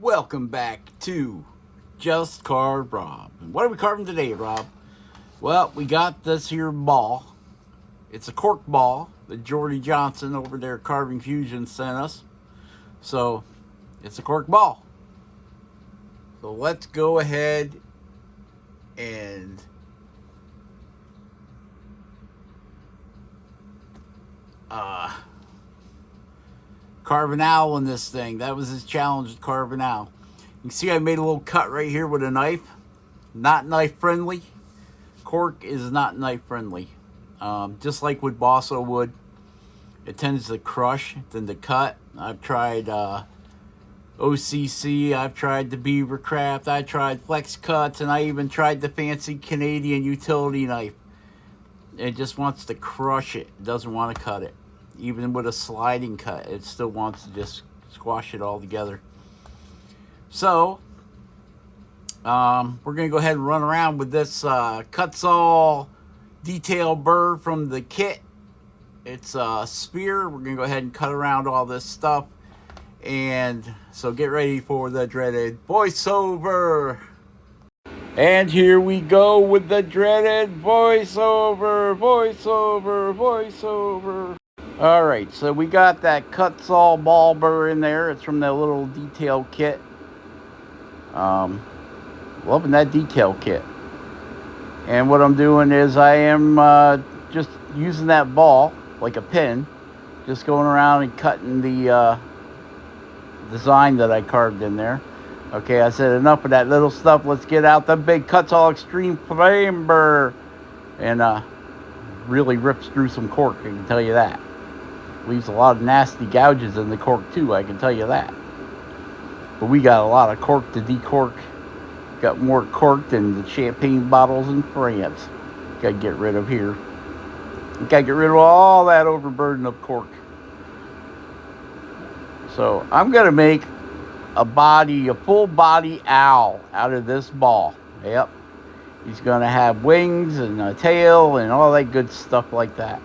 Welcome back to Just Carve Rob. And what are we carving today, Rob? Well, we got this here ball. It's a cork ball that Jordy Johnson over there at Carving Fusion sent us. So, it's a cork ball. So let's go ahead and carve an owl in this thing. That was his challenge, to carve an owl. You can see I made a little cut right here with a knife. Not knife friendly. Cork is not knife friendly. Just like with balsa wood, it tends to crush than to cut. I've tried OCC, I've tried the Beaver Craft, I tried Flex Cuts, and I even tried the fancy Canadian utility knife. It just wants to crush it. It doesn't want to cut it. Even with a sliding cut, it still wants to just squash it all together. So, we're going to go ahead and run around with this Cuts All detail burr from the kit. It's a spear. We're going to go ahead and cut around all this stuff. And so get ready for the dreaded voiceover. And here we go with the dreaded voiceover. All right, so we got that Cuts All ball burr in there. It's from that little detail kit. Loving that detail kit. And what I'm doing is I am just using that ball like a pin, just going around and cutting the design that I carved in there. Okay, I said enough of that little stuff. Let's get out the big Cuts All Extreme Flame Burr. And really rips through some cork, I can tell you that. Leaves a lot of nasty gouges in the cork too, I can tell you that. But we got a lot of cork to decork. Got more cork than the champagne bottles in France. Gotta get rid of here. Gotta get rid of all that overburden of cork. So I'm gonna make a full body owl out of this ball. Yep. He's gonna have wings and a tail and all that good stuff like that.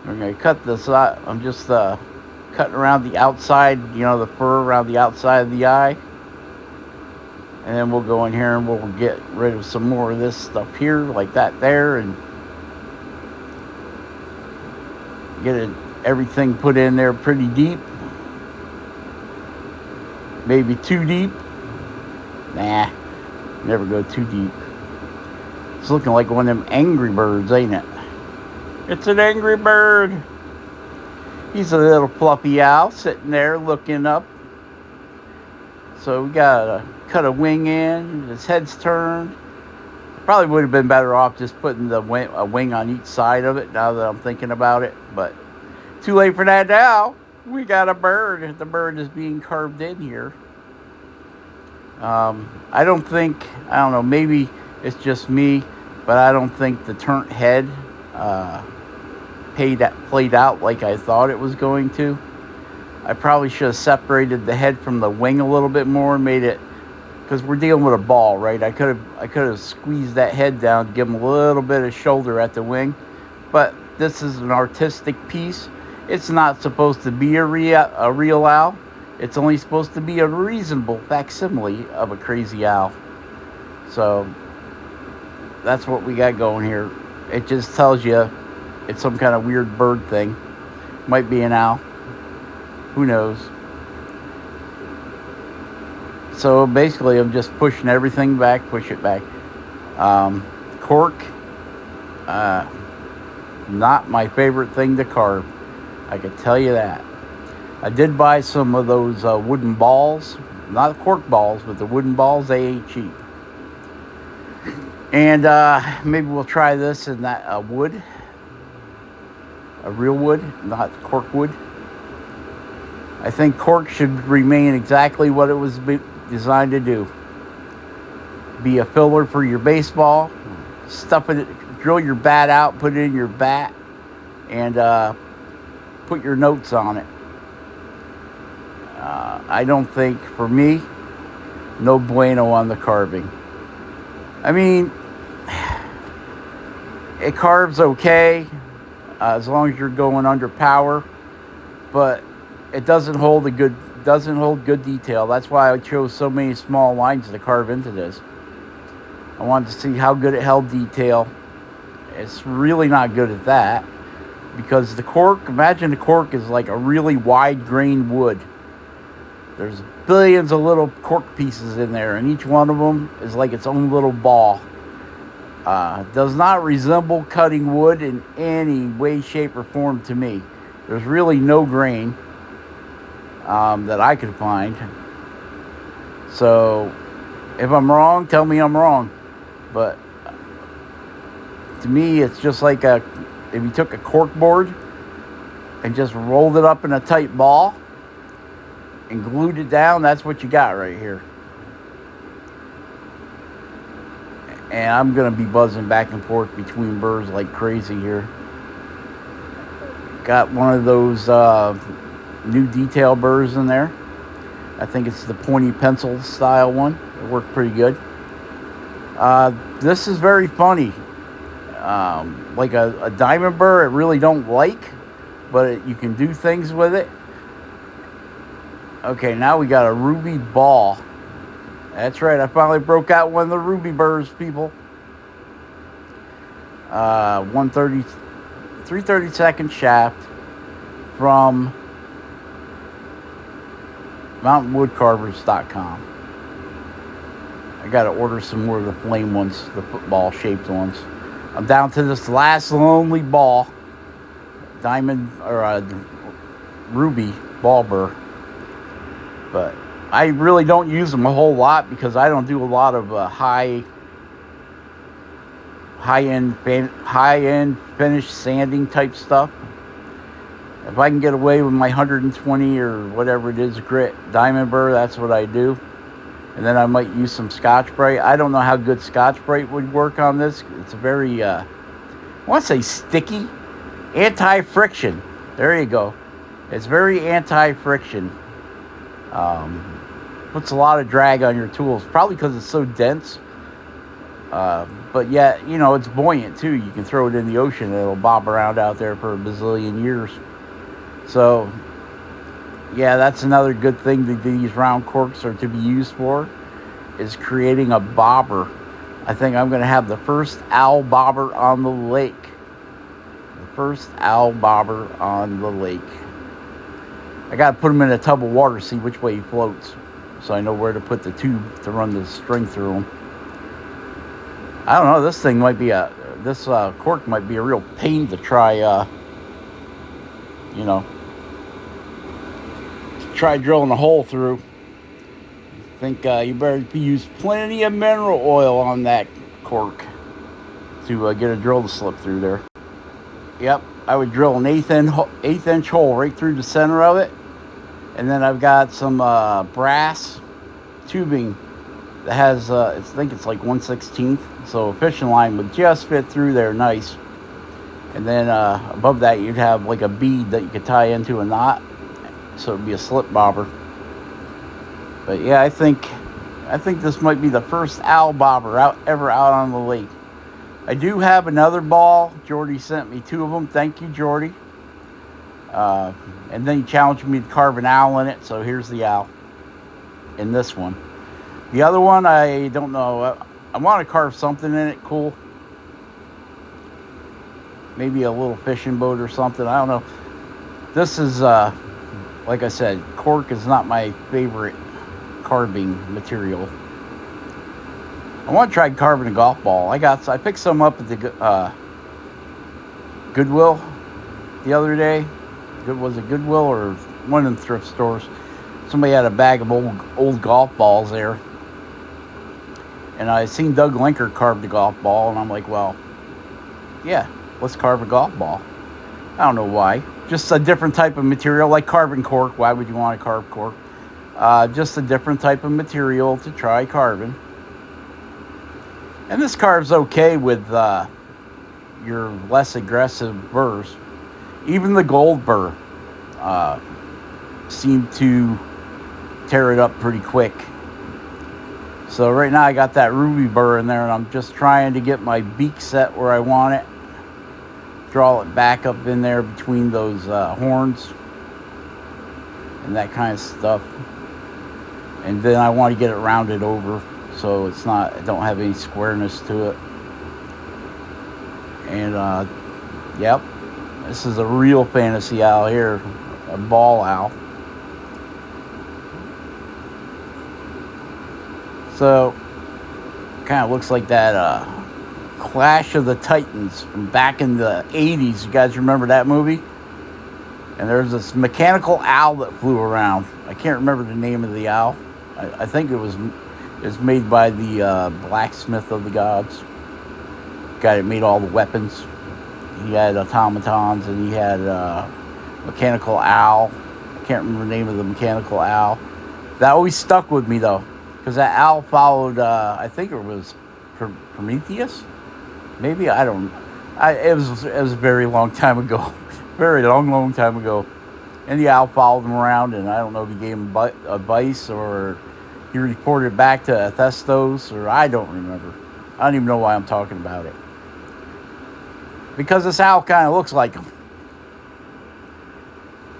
We're going to cut this out. I'm just cutting around the outside, the fur around the outside of the eye. And then we'll go in here and we'll get rid of some more of this stuff here, like that there, and get everything put in there pretty deep. Maybe too deep. Nah, never go too deep. It's looking like one of them Angry Birds, ain't it? It's an angry bird. He's a little fluffy owl sitting there looking up. So we got to cut a wing in. His head's turned. Probably would have been better off just putting a wing on each side of it now that I'm thinking about it. But too late for that now. We got a bird. The bird is being carved in here. I don't know, maybe it's just me, but I don't think the turnt head played out like I thought it was going to. I probably should have separated the head from the wing a little bit more and made it, because we're dealing with a ball, right? I could have squeezed that head down to give him a little bit of shoulder at the wing, but this is an artistic piece. It's not supposed to be a real owl. It's only supposed to be a reasonable facsimile of a crazy owl. So that's what we got going here. It just tells you it's some kind of weird bird thing. Might be an owl. Who knows? So basically I'm just pushing everything back, push it back. Cork, not my favorite thing to carve. I can tell you that. I did buy some of those wooden balls. Not cork balls, but the wooden balls, they ain't cheap. And maybe we'll try this in that wood. A real wood, not cork wood. I think cork should remain exactly what it was designed to do. Be a filler for your baseball. Stuff it, drill your bat out, put it in your bat, and put your notes on it. I don't think, for me, no bueno on the carving. I mean, it carves okay as long as you're going under power, but it doesn't hold a good doesn't hold good detail. That's why I chose so many small lines to carve into this. I wanted to see how good it held detail. It's really not good at that, because the cork, imagine the cork is like a really wide grained wood. There's billions of little cork pieces in there, and each one of them is like its own little ball. Does not resemble cutting wood in any way, shape, or form to me. There's really no grain that I could find. So if I'm wrong, tell me I'm wrong. But to me, it's just like if you took a cork board and just rolled it up in a tight ball and glued it down, that's what you got right here. And I'm going to be buzzing back and forth between burrs like crazy here. Got one of those new detail burrs in there. I think it's the pointy pencil style one. It worked pretty good. This is very funny. Like a diamond burr, I really don't like, but you can do things with it. Okay, now we got a ruby ball. That's right, I finally broke out one of the ruby burrs, people. 332nd shaft from mountainwoodcarvers.com. I got to order some more of the flame ones, the football shaped ones. I'm down to this last lonely ball, diamond or ruby ball burr. But I really don't use them a whole lot because I don't do a lot of high-end finished sanding type stuff. If I can get away with my 120 or whatever it is grit diamond burr, that's what I do. And then I might use some Scotch-Brite. I don't know how good Scotch-Brite would work on this. It's a very, I want to say sticky, anti-friction. There you go. It's very anti-friction. Puts a lot of drag on your tools, probably because it's so dense. But yet, you know, it's buoyant too. You can throw it in the ocean and it'll bob around out there for a bazillion years. So, yeah, that's another good thing that these round corks are to be used for, is creating a bobber. I think I'm going to have the first owl bobber on the lake. The first owl bobber on the lake. I got to put him in a tub of water, see which way he floats, so I know where to put the tube to run the string through him. I don't know, this thing might be this cork might be a real pain to try, try drilling a hole through. I think you better use plenty of mineral oil on that cork to get a drill to slip through there. Yep, I would drill an eighth inch hole right through the center of it. And then I've got some brass tubing that has, I think it's like 1/16. So a fishing line would just fit through there nice. And then above that you'd have like a bead that you could tie into a knot. So it'd be a slip bobber. But yeah, I think this might be the first owl bobber ever out on the lake. I do have another ball. Jordy sent me 2 of them. Thank you, Jordy. And then he challenged me to carve an owl in it. So here's the owl in this one. The other one, I don't know. I want to carve something in it cool. Maybe a little fishing boat or something. I don't know. This is, like I said, cork is not my favorite carving material. I want to try carving a golf ball. I picked some up at the Goodwill the other day. Was it Goodwill or one of them thrift stores? Somebody had a bag of old golf balls there. And I seen Doug Linker carve the golf ball, and I'm like, well, yeah, let's carve a golf ball. I don't know why. Just a different type of material, like carving cork. Why would you want to carve cork? Just a different type of material to try carving. And this carves okay with your less aggressive burrs. Even the gold burr seemed to tear it up pretty quick. So right now I got that ruby burr in there, and I'm just trying to get my beak set where I want it. Draw it back up in there between those horns. and that kind of stuff. And then I want to get it rounded over so it's not, I don't have any squareness to it. And yep, this is a real fantasy owl here, a ball owl. So kind of looks like that Clash of the Titans from back in the 80s. You guys remember that movie? And there's this mechanical owl that flew around. I can't remember the name of the owl. I think it was made by the blacksmith of the gods. Guy that made all the weapons. He had automatons and he had mechanical owl. I can't remember the name of the mechanical owl. That always stuck with me though, because that owl followed, I think it was Prometheus? Maybe, I don't know. It was a very long time ago. Very long time ago. And the owl followed him around, and I don't know if he gave him advice or he reported back to Hephaestus, or I don't remember. I don't even know why I'm talking about it. Because this owl kind of looks like him.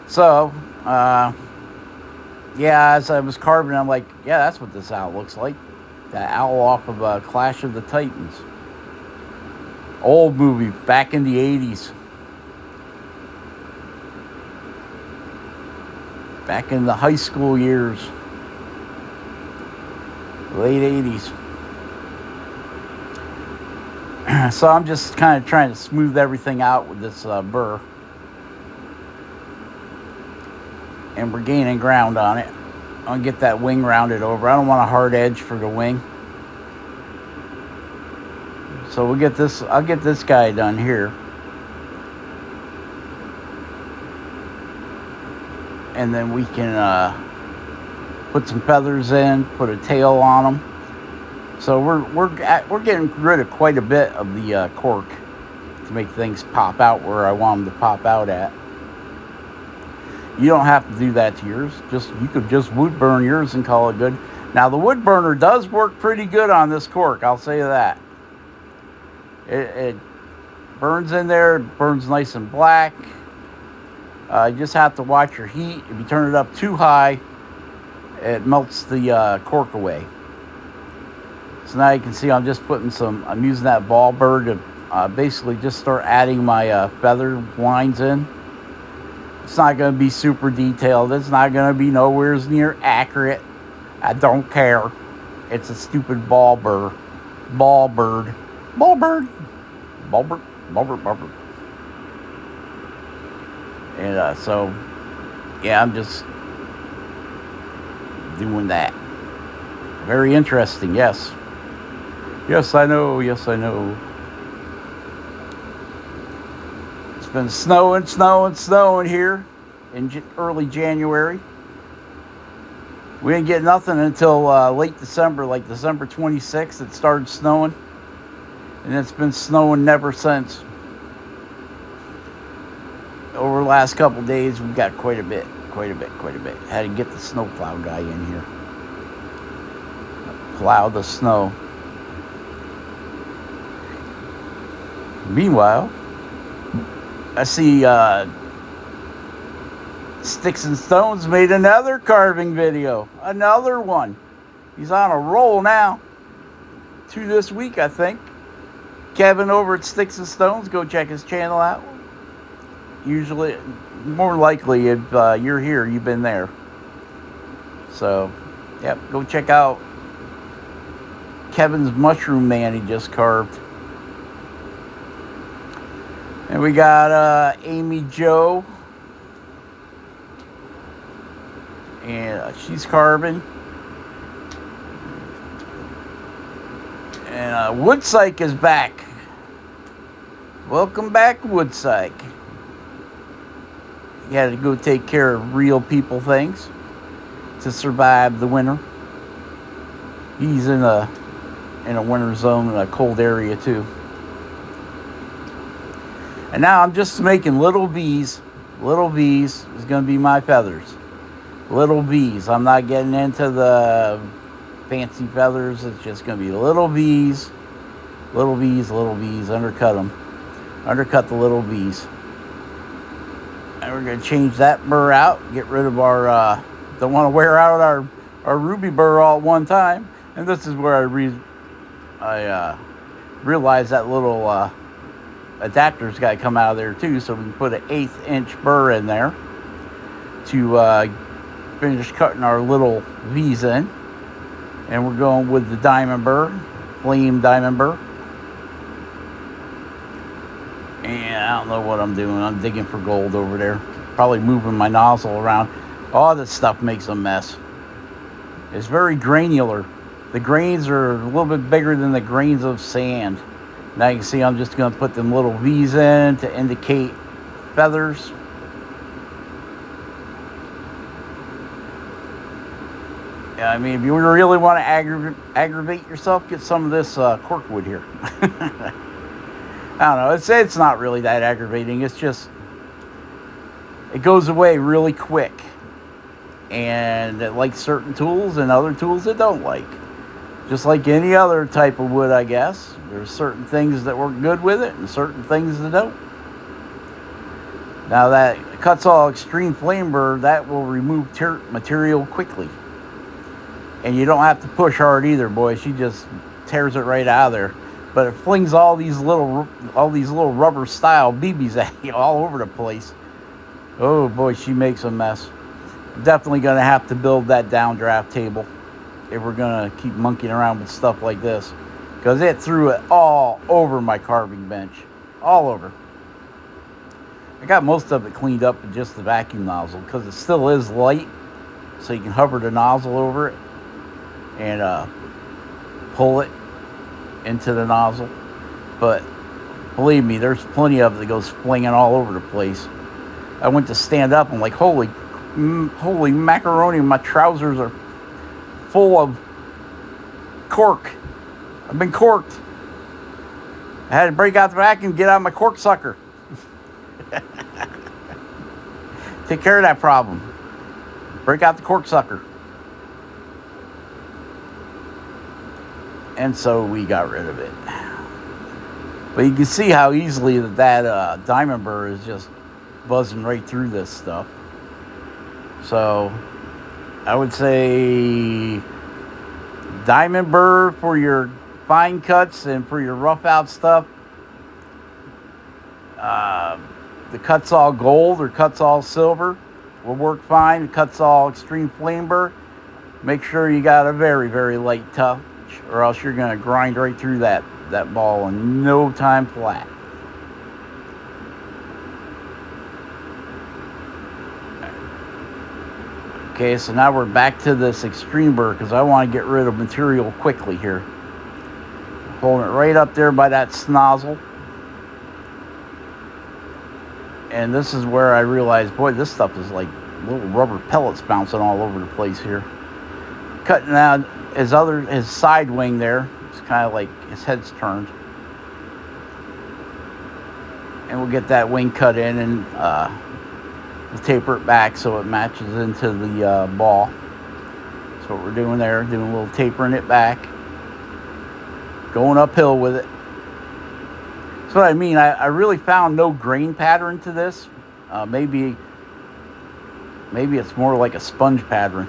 So, yeah, as I was carving, I'm like, yeah, that's what this owl looks like. That owl off of Clash of the Titans. Old movie, back in the 80s. Back in the high school years. Late 80s. So I'm just kind of trying to smooth everything out with this burr. And we're gaining ground on it. I'll get that wing rounded over. I don't want a hard edge for the wing. So we'll get this, I'll get this guy done here. And then we can put some feathers in, put a tail on them. So we're getting rid of quite a bit of the cork to make things pop out where I want them to pop out at. You don't have to do that to yours. You could just wood burn yours and call it good. Now the wood burner does work pretty good on this cork, I'll say that. It burns in there, it burns nice and black. You just have to watch your heat. If you turn it up too high, it melts the cork away. So now you can see I'm using that ball burr to basically just start adding my feather lines in. It's not going to be super detailed. It's not going to be nowhere near accurate. I don't care. It's a stupid ball bird. And so, yeah, I'm just doing that. Very interesting, yes. Yes, I know. It's been snowing here in early January. We didn't get nothing until late December, like December 26th, it started snowing. And it's been snowing never since. Over the last couple days, we got quite a bit. Had to get the snowplow guy in here. Plow the snow. Meanwhile, I see Sticks and Stones made another carving video. Another one. He's on a roll now. 2 this week, I think. Kevin over at Sticks and Stones, go check his channel out. Usually, more likely, if you're here, you've been there. So, yep, go check out Kevin's Mushroom Man he just carved. And we got Amy Jo. And she's carving. And Woodsyke is back. Welcome back, Woodsyke. He had to go take care of real people things to survive the winter. He's in a winter zone in a cold area too. And now I'm just making little V's. Little V's is going to be my feathers. Little V's. I'm not getting into the fancy feathers. It's just going to be little V's. Little V's. Undercut them. Undercut the little V's. And we're going to change that burr out, get rid of our, don't want to wear out our ruby burr all at one time. And this is where I realized that little adapter's got to come out of there too, so we can put an 1/8 inch burr in there to finish cutting our little V's in. And we're going with the diamond burr, flame diamond burr. And I don't know what I'm doing. I'm digging for gold over there. Probably moving my nozzle around. All this stuff makes a mess. It's very granular. The grains are a little bit bigger than the grains of sand. Now you can see I'm just going to put them little V's in to indicate feathers. Yeah, I mean, if you really want to aggravate yourself, get some of this cork wood here. I don't know. It's not really that aggravating. It's just, it goes away really quick. And it likes certain tools and other tools it don't like. Just like any other type of wood, I guess. There's certain things that work good with it and certain things that don't. Now that Kutzall Extreme Flame Burr, that will remove material quickly. And you don't have to push hard either, boy. She just tears it right out of there. But it flings all these little rubber style BBs at you all over the place. Oh boy, she makes a mess. Definitely going to have to build that downdraft table if we're going to keep monkeying around with stuff like this, because it threw it all over my carving bench, all over. I got most of it cleaned up with just the vacuum nozzle because it still is light, so you can hover the nozzle over it and pull it into the nozzle. But believe me, there's plenty of it that goes flinging all over the place. I went to stand up and like, holy macaroni, my trousers are full of cork. I've been corked. I had to break out the vacuum and get out my cork sucker. Take care of that problem. Break out the cork sucker. And so we got rid of it. But you can see how easily that diamond burr is just buzzing right through this stuff. So I would say diamond burr for your fine cuts and for your rough out stuff. The Kutzall Gold or Kutzall Silver will work fine. The Kutzall Extreme Flame Burr, make sure you got a very, very light touch, or else you're going to grind right through that ball in no time flat. Okay, so now we're back to this extreme burr because I want to get rid of material quickly here. Holding it right up there by that snozzle. And this is where I realized, boy, this stuff is like little rubber pellets bouncing all over the place here. Cutting out his side wing there. It's kind of like his head's turned. And we'll get that wing cut in and we'll taper it back so it matches into the ball. That's what we're doing there, doing a little tapering it back. Going uphill with it. That's what I mean. I really found no grain pattern to this. Maybe it's more like a sponge pattern.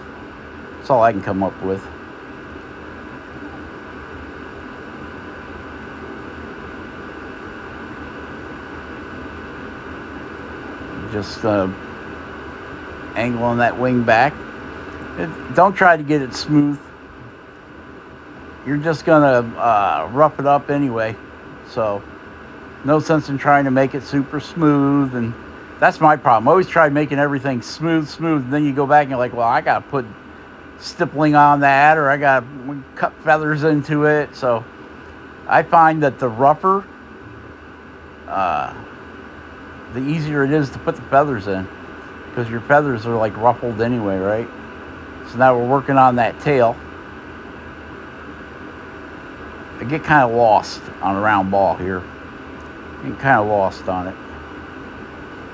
That's all I can come up with. Just angling that wing back. Don't try to get it smooth. You're just gonna rough it up anyway. So no sense in trying to make it super smooth, and that's my problem. I always try making everything smooth, and then you go back and you're like, well, I gotta put stippling on that, or I gotta cut feathers into it. So I find that the rougher, the easier it is to put the feathers in, because your feathers are like ruffled anyway, right? So now we're working on that tail. I get kind of lost on a round ball here. Get kind of lost on it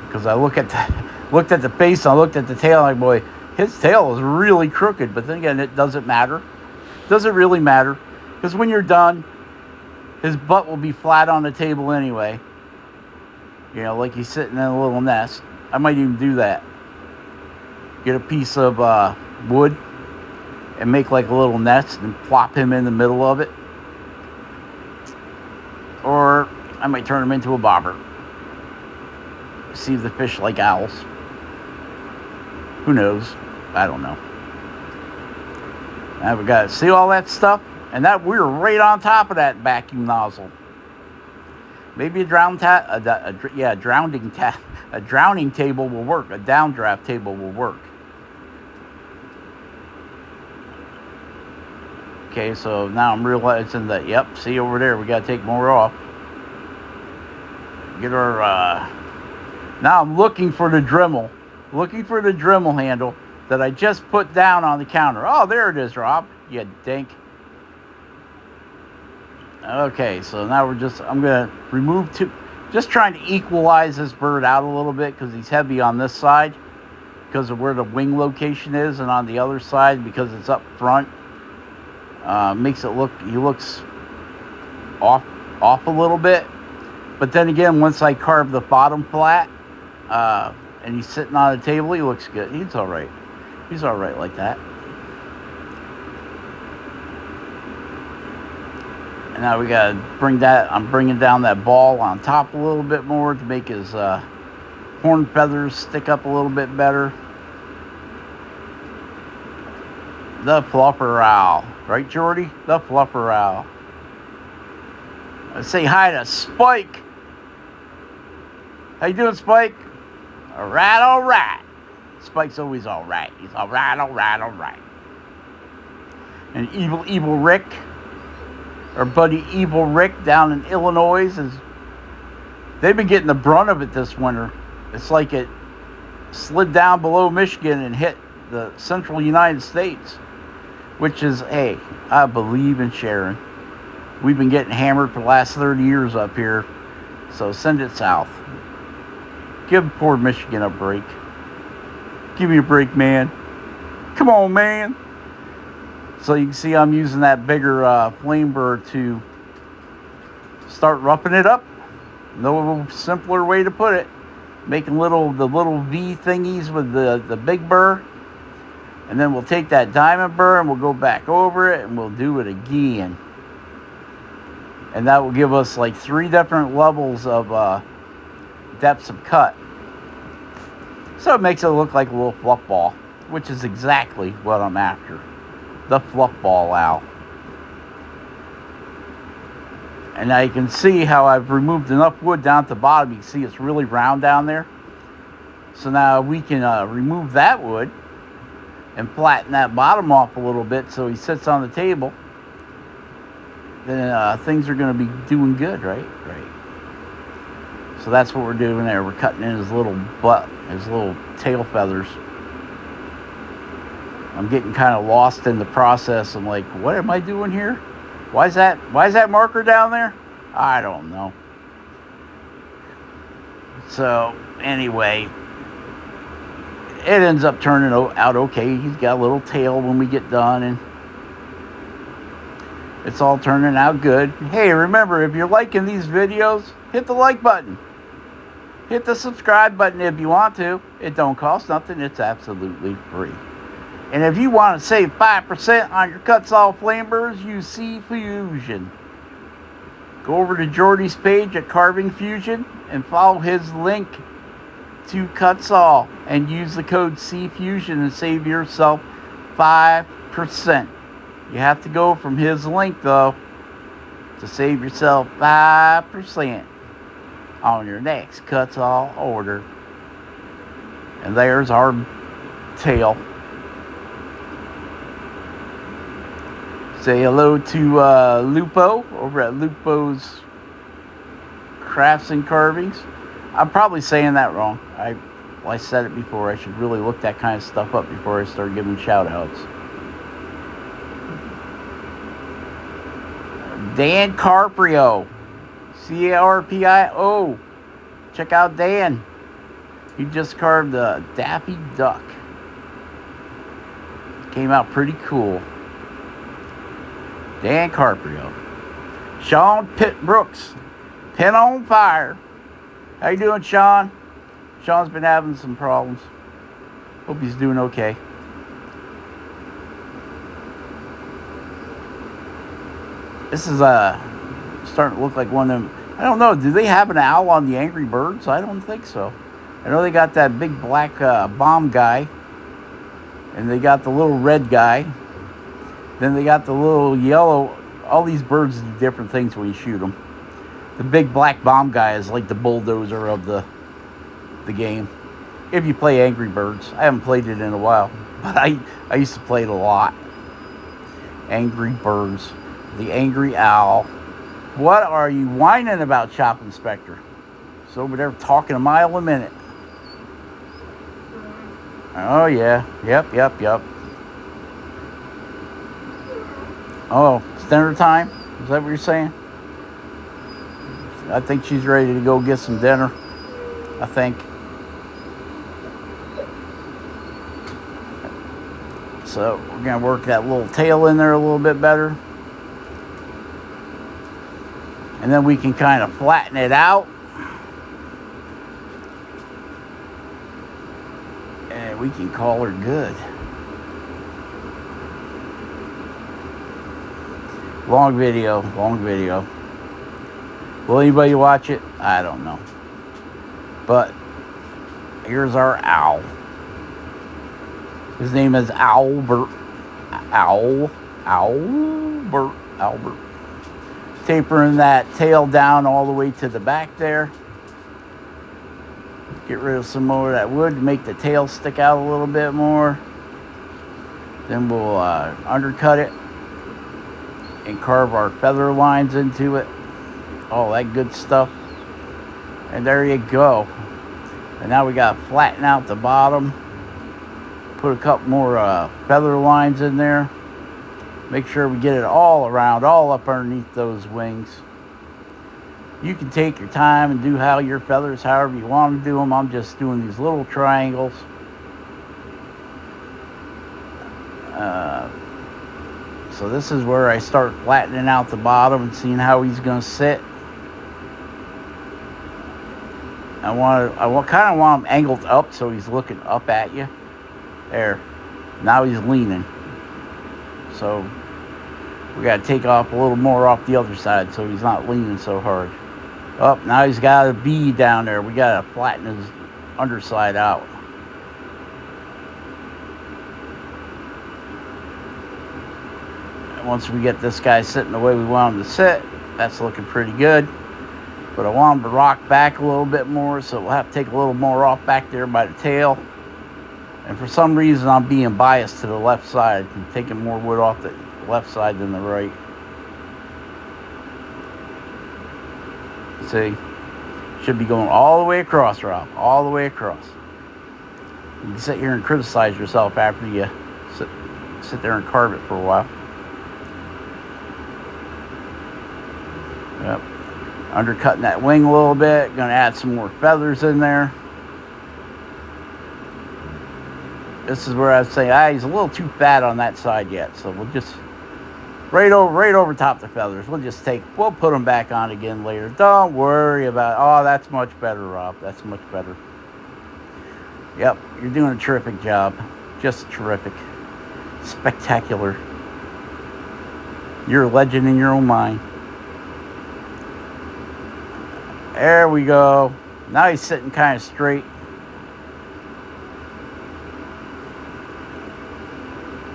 because I looked at the face and I looked at the tail, like, boy, his tail is really crooked. But then again, it doesn't matter. It doesn't really matter, because when you're done, his butt will be flat on the table anyway. You know, like he's sitting in a little nest. I might even do that. Get a piece of wood and make like a little nest and plop him in the middle of it. Or I might turn him into a bobber. See if the fish like owls. Who knows? I don't know. Now we got to see all that stuff, and that we're right on top of that vacuum nozzle. Maybe a drowning table will work. A downdraft table will work. Okay, so now I'm realizing that, yep, see over there, we got to take more off. Get our, now I'm looking for the Dremel. Looking for the Dremel handle that I just put down on the counter. Oh, there it is, Rob. You dink. Okay, so now I'm going to remove two. Just trying to equalize this bird out a little bit because he's heavy on this side because of where the wing location is, and on the other side because it's up front. Makes it look, he looks off a little bit. But then again, once I carve the bottom flat, and he's sitting on the table, he looks good. He's all right. He's all right like that. And now we got to bring that, I'm bringing down that ball on top a little bit more to make his horn feathers stick up a little bit better. The fluffer owl. Right, Jordy? The fluffer owl. Let's say hi to Spike. How you doing, Spike? All right, all right. Spike's always all right. He's all right, all right, all right. And Evil Rick, our buddy Evil Rick down in Illinois, they've been getting the brunt of it this winter. It's like it slid down below Michigan and hit the central United States, which is, hey, I believe in sharing. We've been getting hammered for the last 30 years up here, so send it south. Give poor Michigan a break. Give me a break, man. Come on, man. So you can see I'm using that bigger flame bird to start roughing it up. No simpler way to put it. Making the little V thingies with the big burr. And then we'll take that diamond burr and we'll go back over it and we'll do it again. And that will give us like 3 different levels of depths of cut. So it makes it look like a little fluff ball, which is exactly what I'm after. The fluff ball owl. And now you can see how I've removed enough wood down at the bottom. You can see it's really round down there. So now we can remove that wood and flatten that bottom off a little bit so he sits on the table. Then things are going to be doing good, right? Right. So that's what we're doing there. We're cutting in his little butt, his little tail feathers. I'm getting kind of lost in the process. I'm like, what am I doing here? Why is that marker down there? I don't know. So anyway, it ends up turning out okay. He's got a little tail when we get done, and it's all turning out good. Hey, remember, if you're liking these videos, hit the like button. Hit the subscribe button if you want to. It don't cost nothing. It's absolutely free. And if you want to save 5% on your Cuts-All flame burrs, use C Fusion. Go over to Jordy's page at Carving Fusion and follow his link to Cuts-All and use the code C Fusion and save yourself 5%. You have to go from his link though to save yourself 5% on your next Cuts-All order. And there's our tail. Say hello to Lupo over at Lupo's Crafts and Carvings. I'm probably saying that wrong. I said it before. I should really look that kind of stuff up before I start giving shout outs. Dan Carprio. Carpio. Check out Dan. He just carved a Daffy Duck. Came out pretty cool. Dan Carprio. Sean Pitt Brooks. Pin on Fire. How you doing, Sean? Sean's been having some problems. Hope he's doing okay. This is starting to look like one of them. I don't know. Do they have an owl on the Angry Birds? I don't think so. I know they got that big black bomb guy, and they got the little red guy. Then they got the little yellow. All these birds do different things when you shoot them. The big black bomb guy is like the bulldozer of the game. If you play Angry Birds, I haven't played it in a while, but I used to play it a lot. Angry Birds, the Angry Owl. What are you whining about, Shop Inspector? It's over there talking a mile a minute. Oh yeah, yep. Oh, it's dinner time? Is that what you're saying? I think she's ready to go get some dinner. I think. So we're going to work that little tail in there a little bit better. And then we can kind of flatten it out. And we can call her good. Long video. Will anybody watch it? I don't know. But here's our owl. His name is Albert. Albert. Tapering that tail down all the way to the back there. Get rid of some more of that wood to make the tail stick out a little bit more. Then we'll undercut it and carve our feather lines into it. All that good stuff. And there you go. And now we got to flatten out the bottom. Put a couple more feather lines in there. Make sure we get it all around, all up underneath those wings. You can take your time and do how your feathers, however you want to do them. I'm just doing these little triangles. So this is where I start flattening out the bottom and seeing how he's going to sit. I kind of want him angled up so he's looking up at you. There. Now he's leaning. So we got to take off a little more off the other side so he's not leaning so hard. Up, now he's got a V down there. We got to flatten his underside out. And once we get this guy sitting the way we want him to sit, that's looking pretty good. But I want him to rock back a little bit more, so we'll have to take a little more off back there by the tail. And for some reason, I'm being biased to the left side. I'm taking more wood off the left side than the right. See? Should be going all the way across, Rob. All the way across. You can sit here and criticize yourself after you sit there and carve it for a while. Yep. Undercutting that wing a little bit. Going to add some more feathers in there. This is where I was saying, he's a little too fat on that side yet. So we'll just, right over top the feathers. We'll put them back on again later. Don't worry about it. Oh, that's much better, Rob. That's much better. Yep, you're doing a terrific job. Just terrific. Spectacular. You're a legend in your own mind. There we go. Now he's sitting kind of straight.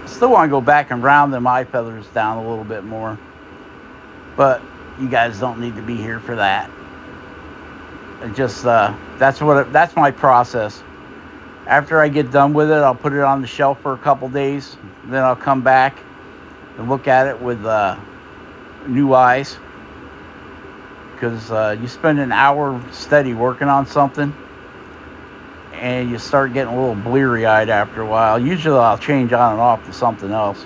Still want to go back and round them eye feathers down a little bit more, but you guys don't need to be here for that. It just that's my process. After I get done with it, I'll put it on the shelf for a couple days. Then I'll come back and look at it with new eyes, because you spend an hour steady working on something and you start getting a little bleary-eyed after a while. Usually I'll change on and off to something else,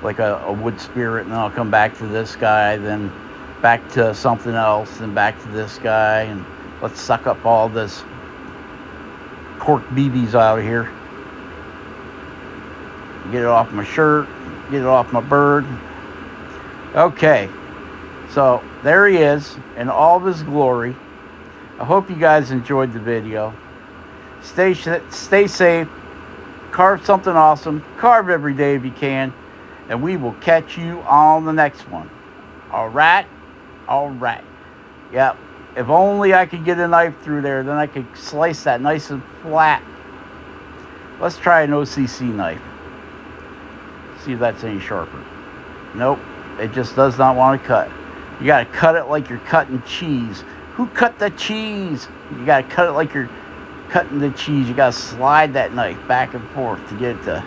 like a wood spirit, and then I'll come back to this guy, then back to something else, then back to this guy, and let's suck up all this cork BBs out of here. Get it off my shirt, get it off my bird. Okay, so there he is in all of his glory. I hope you guys enjoyed the video. Stay safe. Carve something awesome. Carve every day if you can. And we will catch you on the next one. All right? All right. Yep. If only I could get a knife through there, then I could slice that nice and flat. Let's try an OCC knife. See if that's any sharper. Nope. It just does not want to cut. You got to cut it like you're cutting cheese. Who cut the cheese? You got to cut it like you're cutting the cheese. You got to slide that knife back and forth to get it to...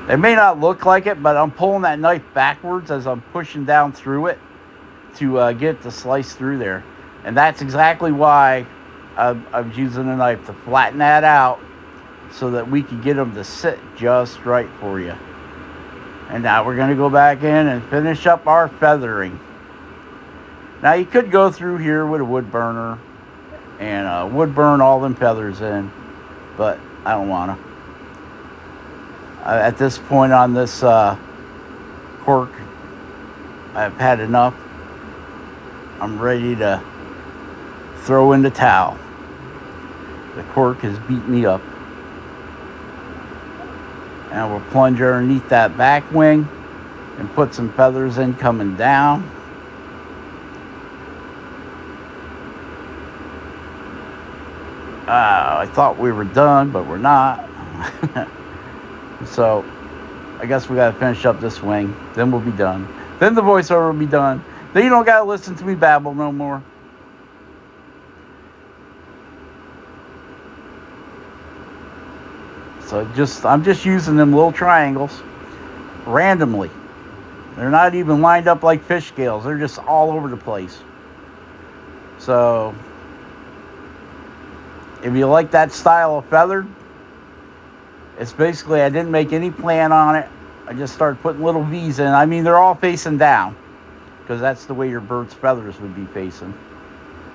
It may not look like it, but I'm pulling that knife backwards as I'm pushing down through it to get it to slice through there. And that's exactly why I was using a knife, to flatten that out so that we could get them to sit just right for you. And now we're going to go back in and finish up our feathering. Now you could go through here with a wood burner and wood burn all them feathers in, but I don't want to. At this point on this cork, I've had enough. I'm ready to throw in the towel. The cork has beat me up. And we'll plunge underneath that back wing and put some feathers in coming down. I thought we were done, but we're not. So I guess we got to finish up this wing. Then we'll be done. Then the voiceover will be done. Then you don't got to listen to me babble no more. So I'm just using them little triangles randomly. They're not even lined up like fish scales. They're just all over the place. So if you like that style of feathered, it's basically, I didn't make any plan on it. I just started putting little V's in. I mean, they're all facing down because that's the way your bird's feathers would be facing.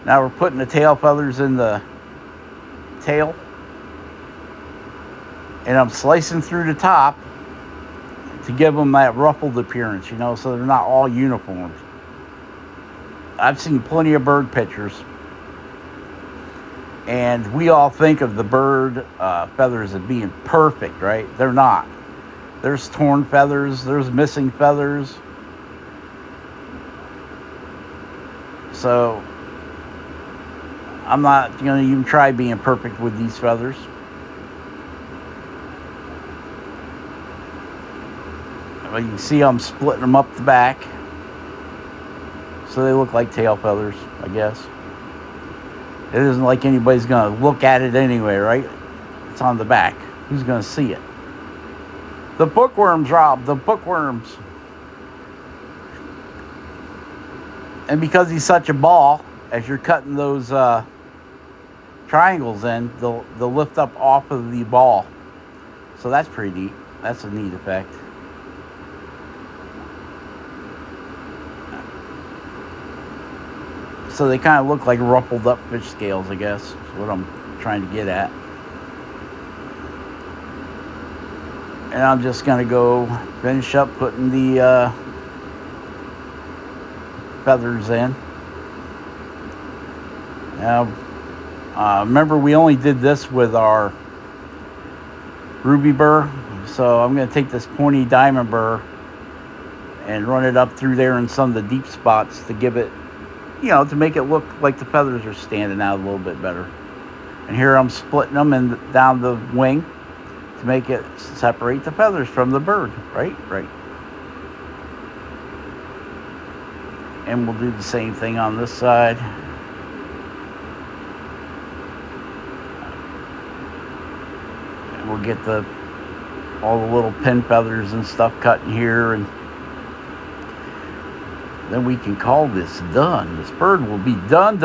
Now we're putting the tail feathers in the tail. And I'm slicing through the top to give them that ruffled appearance, you know, so they're not all uniform. I've seen plenty of bird pictures, and we all think of the bird feathers as being perfect, right? They're not. There's torn feathers, there's missing feathers. So I'm not going to even try being perfect with these feathers. Well, you can see I'm splitting them up the back, so they look like tail feathers, I guess. It isn't like anybody's going to look at it anyway, right? It's on the back. Who's going to see it? The bookworms, Rob, the bookworms. And because he's such a ball, as you're cutting those triangles in, they'll lift up off of the ball. So that's pretty neat. That's a neat effect. So they kind of look like ruffled up fish scales, I guess. Is what I'm trying to get at. And I'm just going to go finish up putting the feathers in. Now, remember we only did this with our ruby burr. So I'm going to take this pointy diamond burr and run it up through there in some of the deep spots to give it, you know, to make it look like the feathers are standing out a little bit better. And here I'm splitting them down the wing to make it separate the feathers from the bird. Right. And we'll do the same thing on this side. And we'll get all the little pin feathers and stuff cut in here, and then we can call this done. This bird will be done.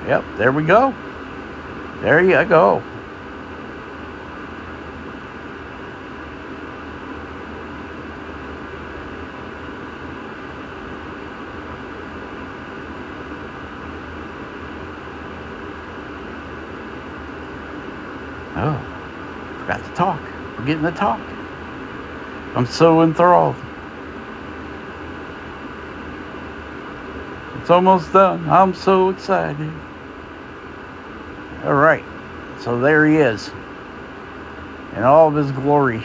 Yep, there we go. There you go. Oh. Got to talk. We're getting to talk. I'm so enthralled. It's almost done. I'm so excited. All right. So there he is in all of his glory.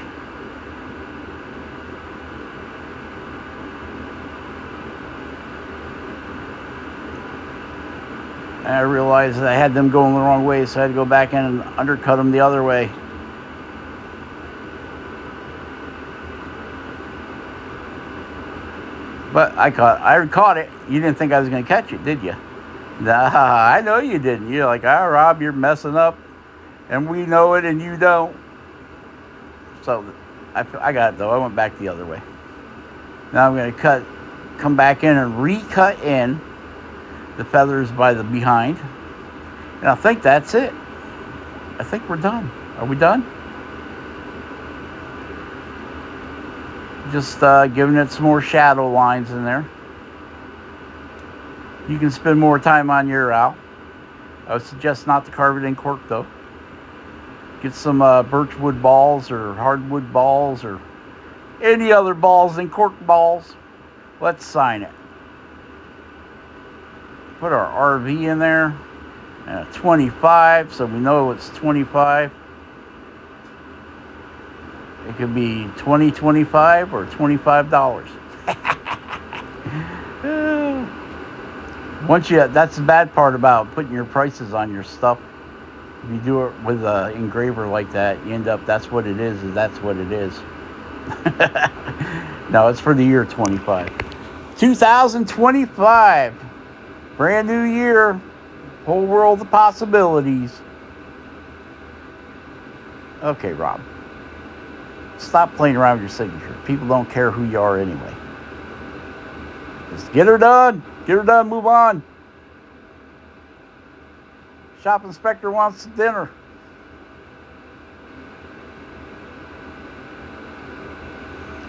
And I realized that I had them going the wrong way, so I had to go back in and undercut them the other way. But I caught it. You didn't think I was going to catch it, did you? Nah, I know you didn't. You're like, Rob, you're messing up, and we know it, and you don't. So I got it, though. I went back the other way. Now I'm going to come back in and recut in the feathers by the behind. And I think that's it. I think we're done. Are we done? Just giving it some more shadow lines in there. You can spend more time on your owl. I would suggest not to carve it in cork, though. Get some birchwood balls or hardwood balls or any other balls than cork balls. Let's sign it. Put our RV in there. And a 25, so we know it's 25. It could be $20, $25, or $25. That's the bad part about putting your prices on your stuff. If you do it with an engraver like that, you end up, that's what it is, and that's what it is. No, it's for the year 25. 2025. Brand new year. Whole world of possibilities. Okay, Rob. Stop playing around with your signature. People don't care who you are anyway. Just get her done. Get her done. Move on. Shop inspector wants dinner.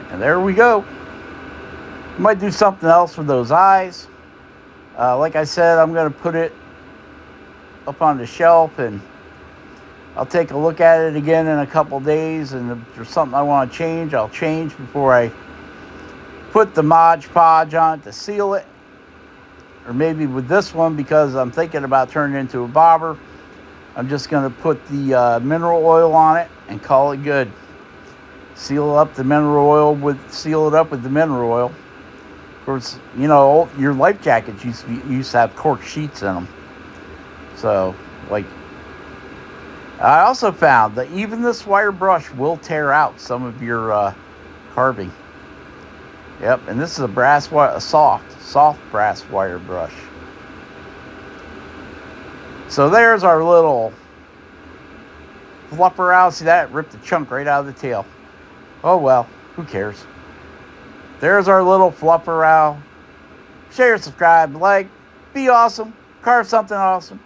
And there we go. Might do something else with those eyes. Like I said, I'm going to put it up on the shelf, and I'll take a look at it again in a couple days, and if there's something I want to change, I'll change before I put the Mod Podge on it to seal it. Or maybe with this one, because I'm thinking about turning it into a bobber, I'm just going to put the mineral oil on it and call it good. Seal it up with the mineral oil. Of course, you know, your life jackets used to have cork sheets in them. So, like, I also found that even this wire brush will tear out some of your carving. Yep, and this is a soft brass wire brush. So there's our little fluffer out. See that? Ripped the chunk right out of the tail. Oh well, who cares? There's our little fluffer owl. Share, subscribe, like, be awesome, carve something awesome,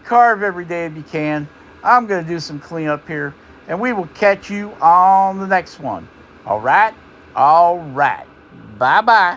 carve every day if you can. I'm going to do some cleanup here, and we will catch you on the next one. All right? All right. Bye-bye.